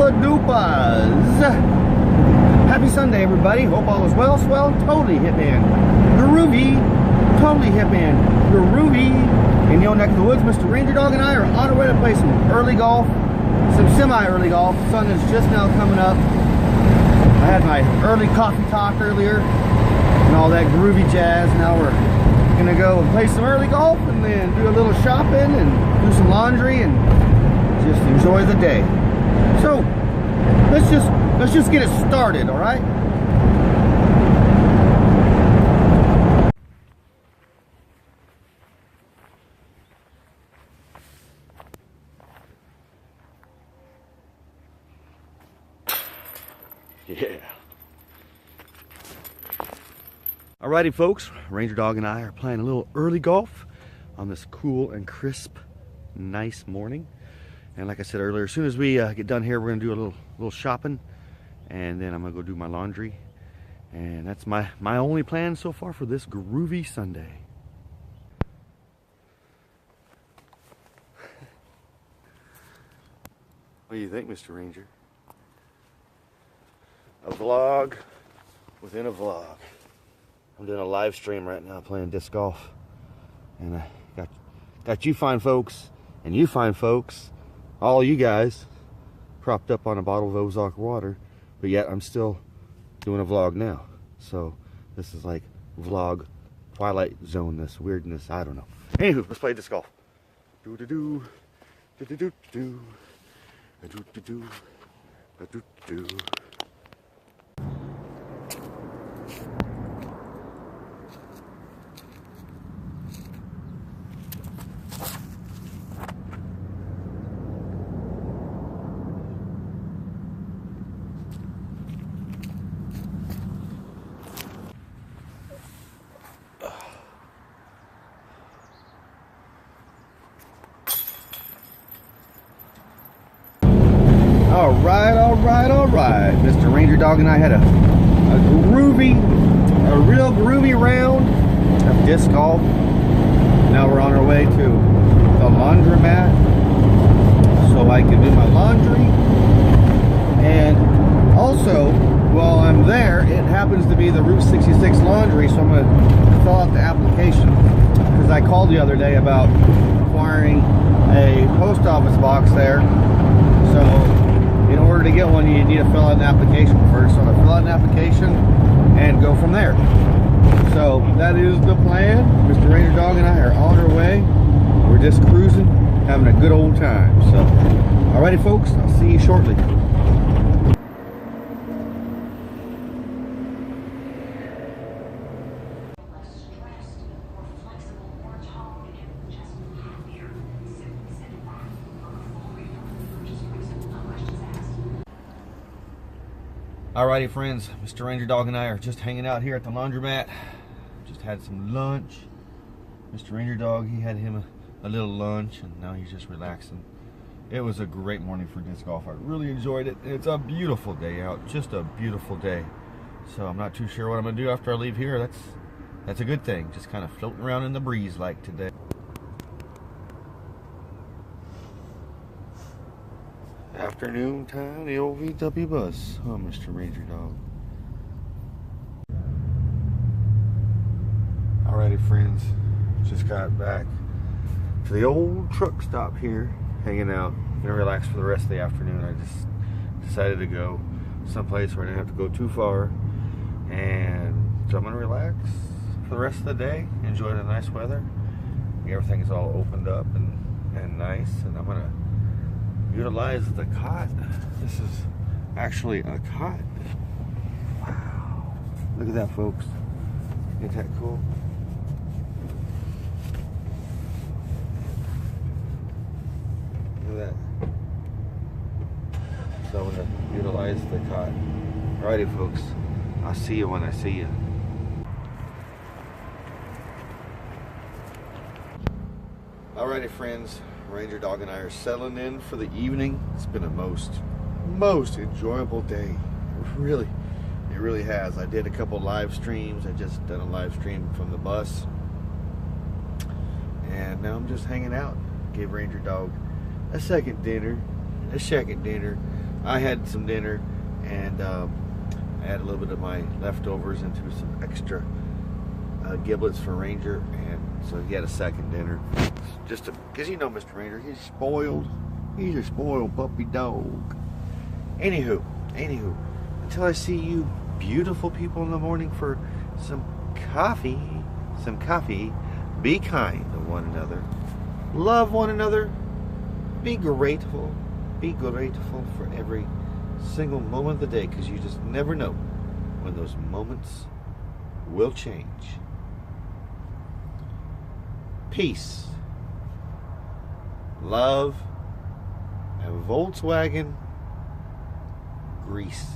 Oompa Doopas. Happy Sunday, everybody. Hope all is well. Swell, totally hitman. Groovy, totally hitman. Groovy. In your neck of the woods, Mr. Ranger Dog and I are on our way to play some early golf, some semi-early golf. The sun is just now coming up. I had my early coffee talk earlier and all that groovy jazz. Now we're gonna go and play some early golf and then do a little shopping and do some laundry and just enjoy the day. So let's just get it started, all right? Yeah. Alrighty, folks. Ranger Dog and I are playing a little early golf on this cool and crisp, nice morning. And like I said earlier, as soon as we get done here, we're gonna do a little shopping, and then I'm gonna go do my laundry. And that's my only plan so far for this groovy Sunday. What do you think, Mr. Ranger? A vlog within a vlog. I'm doing a live stream right now playing disc golf, and I got you fine folks and you fine folks, all you guys, propped up on a bottle of Ozark water, but yet I'm still doing a vlog now. So this is like vlog Twilight Zone, this weirdness, I don't know. Anywho, let's play disc golf. Do do do do do do do do do do do. All right. Mr. Ranger Dog and I had a real groovy round of disc golf. Now we're on our way to the laundromat so I can do my laundry. And also, while I'm there, it happens to be the Route 66 laundry, so I'm going to fill out the application. Because I called the other day about acquiring a post office box there. So in order to get one, you need to fill out an application first. So I'm going to fill out an application and go from there. So that is the plan. Mr. Ranger Dog and I are on our way. We're just cruising, having a good old time. So, alrighty folks, I'll see you shortly. Alrighty friends, Mr. Ranger Dog and I are just hanging out here at the laundromat. Just had some lunch. Mr. Ranger Dog, he had him a little lunch, and now he's just relaxing. It was a great morning for disc golf. I really enjoyed it. It's a beautiful day out, just a beautiful day. So I'm not too sure what I'm gonna do after I leave here. That's a good thing. Just kind of floating around in the breeze like today. Afternoon time, the old VW bus. Oh, Mr. Ranger Dog. Alrighty, friends. Just got back to the old truck stop here, hanging out. Gonna relax for the rest of the afternoon. I just decided to go someplace where I didn't have to go too far. And so I'm gonna relax for the rest of the day, enjoy the nice weather. Everything is all opened up and nice, and I'm gonna utilize the cot. This is actually a cot. Wow. Look at that, folks. Isn't that cool? Look at that. So I'm going to utilize the cot. Alrighty, folks. I'll see you when I see you. Alrighty, friends. Ranger Dog and I are settling in for the evening. It's been a most enjoyable day. It really has. I did a couple live streams. I just done a live stream from the bus, and now I'm just hanging out. Gave Ranger Dog a second dinner, I had some dinner, and I had a little bit of my leftovers into some extra giblets for Ranger, and so he had a second dinner. Just because you know Mr. Ranger, he's spoiled. He's a spoiled puppy dog. Anywho, until I see you beautiful people in the morning for some coffee, be kind to one another. Love one another. Be grateful. Be grateful for every single moment of the day, because you just never know when those moments will change. Peace, love, and Volkswagen grease.